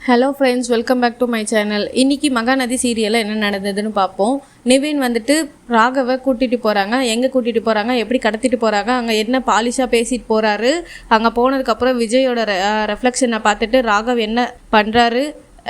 Hello friends, welcome back to my channel. இன்றைக்கி மகாநதி சீரியலில் என்ன நடந்ததுன்னு பார்ப்போம். நிவின் வந்துட்டு ராகவை கூட்டிகிட்டு போகிறாங்க. எங்கே கூட்டிகிட்டு போகிறாங்க, எப்படி கடத்திட்டு போகிறாங்க, அங்கே என்ன பாலிஷாக பேசிட்டு போகிறாரு, அங்கே போனதுக்கப்புறம் விஜயோட ரெஃப்ளெக்ஷனை பார்த்துட்டு ராகவ் என்ன பண்ணுறாரு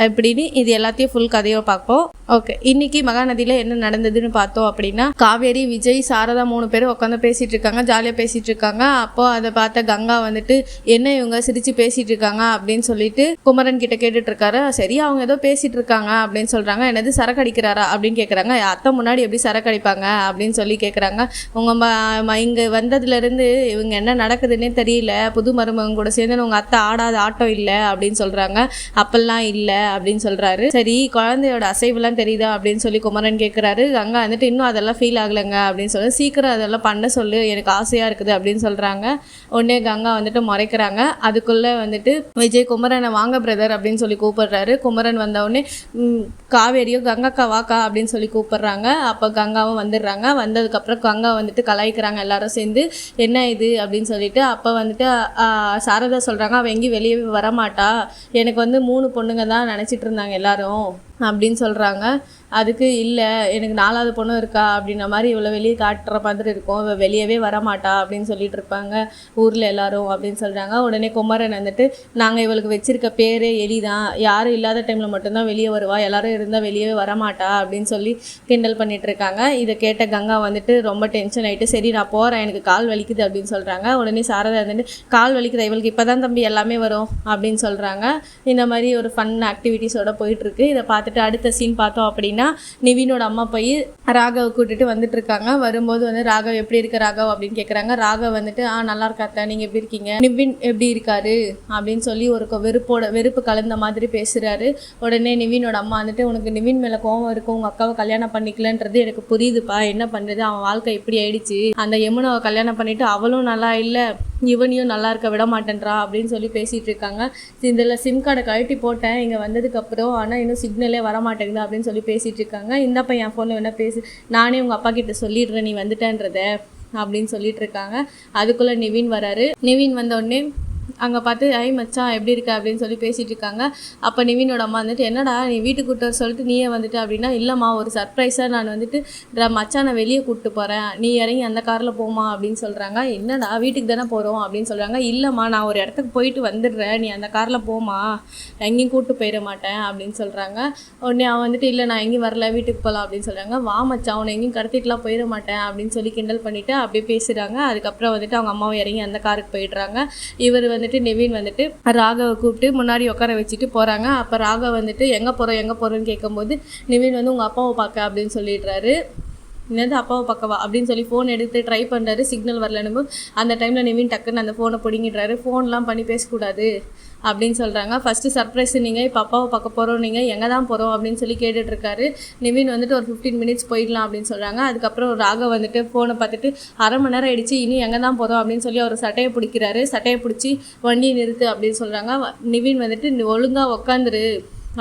அப்படின்னு இது எல்லாத்தையும் ஃபுல் கதையோ பார்ப்போம். ஓகே, இன்னைக்கு மகாநதியில் என்ன நடந்ததுன்னு பார்த்தோம் அப்படின்னா, காவேரி, விஜய், சாரதா 3 பேரும் உட்காந்து பேசிகிட்டு இருக்காங்க, ஜாலியாக பேசிகிட்டு இருக்காங்க. அப்போது அதை பார்த்த கங்கா வந்துட்டு என்ன இவங்க சிரித்து பேசிகிட்டு இருக்காங்க அப்படின்னு சொல்லிட்டு குமரன் கிட்ட கேட்டுட்டு இருக்காரு. சரி, அவங்க ஏதோ பேசிகிட்டு இருக்காங்க அப்படின்னு சொல்கிறாங்க. என்னது சரக்கு அடிக்கிறாரா அப்படின்னு கேட்குறாங்க. அத்தை முன்னாடி எப்படி சரக்கு அடிப்பாங்க அப்படின்னு சொல்லி கேட்குறாங்க. உங்கள் இங்கே வந்ததுலேருந்து இவங்க என்ன நடக்குதுன்னே தெரியல, புது மருமகன் கூட சேர்ந்து உங்கள் அத்தை ஆடாத ஆட்டம் இல்லை அப்படின்னு சொல்கிறாங்க. அப்பெல்லாம் இல்லை அப்படின்னு சொல்கிறாரு. சரி, குழந்தையோட அசைவுலாம் தெரியுதா அப்படின்னு சொல்லி குமரன் கேட்குறாரு. கங்கா வந்துட்டு இன்னும் அதெல்லாம் ஃபீல் ஆகலைங்க அப்படின்னு சொல்லி சீக்கிரம் அதெல்லாம் பண்ண சொல்லு, எனக்கு ஆசையாக இருக்குது அப்படின்னு சொல்கிறாங்க. உடனே கங்கா வந்துட்டு முறைக்கிறாங்க. அதுக்குள்ளே வந்துட்டு விஜய் குமரனை வாங்க பிரதர் அப்படின்னு சொல்லி கூப்பிடுறாரு. குமரன் வந்தவுடனே காவேரியோ கங்காக்கா வாக்கா அப்படின்னு சொல்லி கூப்பிடுறாங்க. அப்போ கங்காவும் வந்துடுறாங்க. வந்ததுக்கப்புறம் கங்கா வந்துட்டு கலாய்க்கிறாங்க எல்லாரும் சேர்ந்து, என்ன இது அப்படின்னு சொல்லிட்டு. அப்போ வந்துட்டு சாரதா சொல்கிறாங்க, அவள் எங்கேயும் வெளியே வரமாட்டா, எனக்கு வந்து 3 பொண்ணுங்க தான் நினச்சிட்டு இருந்தாங்க எல்லாரும் அப்படின்னு சொல்கிறாங்க. அதுக்கு இல்லை, எனக்கு 4வது பொண்ணும் இருக்கா அப்படின்ற மாதிரி இவ்வளோ வெளியே காட்டுற மாதிரி இருக்கும், இவள் வெளியவே வரமாட்டா அப்படின்னு சொல்லிட்டு இருப்பாங்க ஊரில் எல்லாரும் அப்படின்னு சொல்கிறாங்க. உடனே குமரன் வந்துட்டு, நாங்கள் இவளுக்கு வச்சிருக்க பேரே எலி தான், யாரும் இல்லாத டைமில் மட்டும்தான் வெளியே வருவா, எல்லாரும் இருந்தால் வெளியவே வரமாட்டா அப்படின்னு சொல்லி கிண்டல் பண்ணிட்டு இருக்காங்க. இதை கேட்ட கங்கா வந்துட்டு ரொம்ப டென்ஷன் ஆகிட்டு, சரி நான் போகிறேன், எனக்கு கால் வலிக்குது அப்படின்னு சொல்கிறாங்க. உடனே சாரதா வந்துட்டு, கால் வலிக்குதா, இவளுக்கு இப்போ தான் தம்பி எல்லாமே வரும் அப்படின்னு சொல்கிறாங்க. இந்த மாதிரி ஒரு ஃபன் ஆக்டிவிட்டீஸோட போயிட்டுருக்கு. இதை பார்த்துட்டு அடுத்த சீன் பார்த்தோம் அப்படின்னா, நிவினோட அம்மா போய் ராகவை கூட்டிட்டு வந்துட்டு இருக்காங்க. வரும்போது வந்து ராகவ் எப்படி இருக்க ராகவ் அப்படின்னு கேட்குறாங்க. ராகவ் வந்துட்டு நல்லா இருக்காத்த, நீங்கள் எப்படி இருக்கீங்க, நிவின் எப்படி இருக்காரு அப்படின்னு சொல்லி ஒரு வெறுப்பு கலந்த மாதிரி பேசுகிறாரு. உடனே நிவினோட அம்மா வந்துட்டு, உனக்கு நிவின் மேலே கோவம் இருக்கும், உங்கள் அக்காவை கல்யாணம் பண்ணிக்கலன்றது எனக்கு புரியுதுப்பா, என்ன பண்ணுறது, அவன் வாழ்க்கை இப்படி ஆயிடுச்சு, அந்த யமுனாவை கல்யாணம் பண்ணிட்டு அவளும் நல்லா இல்லை, இவனையும் நல்லா இருக்க விட மாட்டேன்றா அப்படின்னு சொல்லி பேசிகிட்டு இருக்காங்க. இதில் சிம் கார்டை கழட்டி போட்டேன் இங்கே வந்ததுக்கப்புறம், ஆனால் இன்னும் சிக்னலே வரமாட்டேங்குது அப்படின்னு சொல்லி பேசிகிட்டு இருக்காங்க. இந்தப்பா என் ஃபோனில் வேணால் பேசி, நானே உங்கள் அப்பா கிட்ட சொல்லிடுறேன் நீ வந்துட்டேன்றத அப்படின்னு சொல்லிட்டு இருக்காங்க. அதுக்குள்ளே நிவின் வராரு. நிவின் வந்தோடனே அங்கே பார்த்து, ஐ மச்சான் எப்படி இருக்க அப்படின்னு சொல்லி பேசிகிட்டு இருக்காங்க. அப்போ நிவினோட அம்மா வந்துட்டு, என்னடா நீ வீட்டுக்கு கூட்ட சொல்லிட்டு நீயே வந்துட்டு அப்படின்னா, இல்லைம்மா ஒரு சர்ப்ரைஸாக நான் வந்துட்டு மச்சானை வெளியே கூப்பிட்டு போகிறேன், நீ இறங்கி அந்த காரில் போமா அப்படின்னு சொல்கிறாங்க. என்னடா வீட்டுக்கு தானே போகிறோம் அப்படின்னு சொல்கிறாங்க. இல்லைம்மா நான் ஒரு இடத்துக்கு போயிட்டு வந்துடுறேன், நீ அந்த காரில் போமா, எங்கேயும் கூப்பிட்டு போயிட மாட்டேன் அப்படின்னு சொல்கிறாங்க. உடனே அவன் வந்துட்டு, இல்லை நான் எங்கேயும் வரல, வீட்டுக்கு போகலாம் அப்படின்னு சொல்கிறாங்க. வா மச்சான், அவனை எங்கேயும் கடத்திட்டுலாம் போயிட மாட்டேன் அப்படின்னு சொல்லி கிண்டல் பண்ணிவிட்டு அப்படியே பேசுகிறாங்க. அதுக்கப்புறம் வந்துட்டு அவங்க அம்மாவை இறங்கி அந்த காருக்கு போயிடுறாங்க. இவர் வந்துட்டு நிவின் வந்துட்டு ராகவை கூப்பிட்டு முன்னாடி உட்கார வச்சுட்டு போகிறாங்க. அப்போ ராகவ் வந்துட்டு எங்கே போகிறோன்னு கேட்கும்போது, நிவின் வந்து உங்கள் அப்பாவை பார்க்க அப்படின்னு சொல்லிடுறாரு. என்னது அப்பாவை பார்க்கவா அப்படின்னு சொல்லி ஃபோன் எடுத்து ட்ரை பண்ணுறாரு. சிக்னல் வரலன்னு அந்த டைமில் நிவின் டக்குன்னு அந்த ஃபோனை பிடிங்கிடுறாரு. ஃபோன்லாம் பண்ணி பேசக்கூடாது அப்படின்னு சொல்கிறாங்க. ஃபஸ்ட்டு சர்ப்ரைஸ் நீங்கள், இப்போ அப்பாவை பார்க்க போகிறோம், நீங்கள் எங்கே தான் போகிறோம் அப்படின்னு சொல்லி கேட்டுட்ருக்காரு. நிவின் வந்துட்டு ஒரு 15 மினிட்ஸ் போயிடலாம் அப்படின்னு சொல்கிறாங்க. அதுக்கப்புறம் ராகவ் வந்துட்டு ஃபோனை பார்த்துட்டு, அரை மணி நேரம் ஆயிடுச்சு, இன்னும் எங்கே தான் போகிறோம் அப்படின்னு சொல்லி அவர் சட்டையை பிடிக்கிறாரு. சட்டையை பிடிச்சி வண்டியை நிறுத்து அப்படின்னு சொல்கிறாங்க. நிவின் வந்துட்டு ஒழுங்காக உக்காந்துரு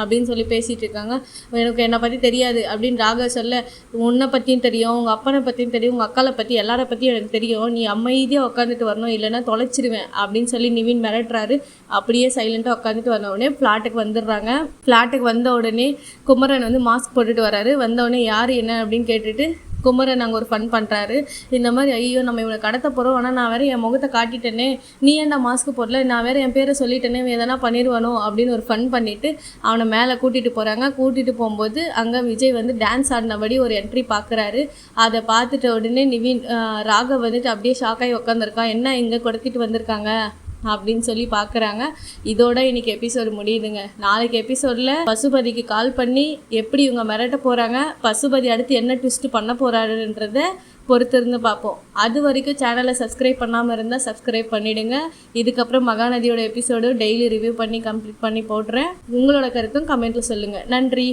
அப்படின்னு சொல்லி பேசிகிட்டு இருக்காங்க. எனக்கு என்னை பற்றி தெரியாது அப்படின்னு ராகவ் சொல்ல, உன்னை பற்றியும் தெரியும், உங்கள் அப்பனை பற்றியும் தெரியும், உங்கள் அக்காவை பற்றி எல்லாரை பற்றியும் எனக்கு தெரியும், நீ அமைதியாக உட்காந்துட்டு வரணும், இல்லைன்னா தொலைச்சிடுவேன் அப்படின்னு சொல்லி நிவின் மிரட்டுறாரு. அப்படியே சைலண்ட்டாக உட்காந்துட்டு வந்த உடனே ஃப்ளாட்டுக்கு வந்துடுறாங்க. ஃப்ளாட்டுக்கு வந்த உடனே குமரன் வந்து மாஸ்க் போட்டுட்டு வராரு. வந்தவுடனே யார் என்ன அப்படின்னு கேட்டுட்டு குமரன் அங்கே ஒரு ஃபன் பண்ணுறாரு. இந்த மாதிரி, ஐயோ நம்ம இவனை கடத்த போகிறோம், ஆனால் நான் வேறு என் முகத்தை காட்டிட்டேனே, நீ ஏன்டா மாஸ்க் போடல, நான் வேறு என் பேரை சொல்லிட்டேனே, எதனா பண்ணிடுவானோ அப்படின்னு ஒரு ஃபன் பண்ணிவிட்டு அவனை மேலே கூட்டிகிட்டு போகிறாங்க. கூட்டிகிட்டு போகும்போது அங்கே விஜய் வந்து டான்ஸ் ஆடினபடி ஒரு என்ட்ரி பார்க்குறாரு. அதை பார்த்துட்ட உடனே நிவின் ராகவ் வந்துட்டு அப்படியே ஷாக்காகி உட்காந்துருக்கான். என்ன இங்கே கொடுத்துட்டு வந்திருக்காங்க அப்படின்னு சொல்லி பார்க்குறாங்க. இதோட இன்னைக்கு எபிசோடு முடியுதுங்க. நாளைக்கு எபிசோடில் பசுபதிக்கு கால் பண்ணி எப்படி இவங்க மிரட்ட போகிறாங்க, பசுபதி அடுத்து என்ன ட்விஸ்ட் பண்ண போகிறாருன்றத பொறுத்திருந்து பார்ப்போம். அது வரைக்கும் சேனலை சப்ஸ்கிரைப் பண்ணாமல் இருந்தால் சப்ஸ்கிரைப் பண்ணிவிடுங்க. இதுக்கப்புறம் மகாநதியோட எபிசோடு டெய்லி ரிவ்யூ பண்ணி கம்ப்ளீட் பண்ணி போடுறேன். உங்களோட கருத்தும் கமெண்ட்டில் சொல்லுங்கள். நன்றி.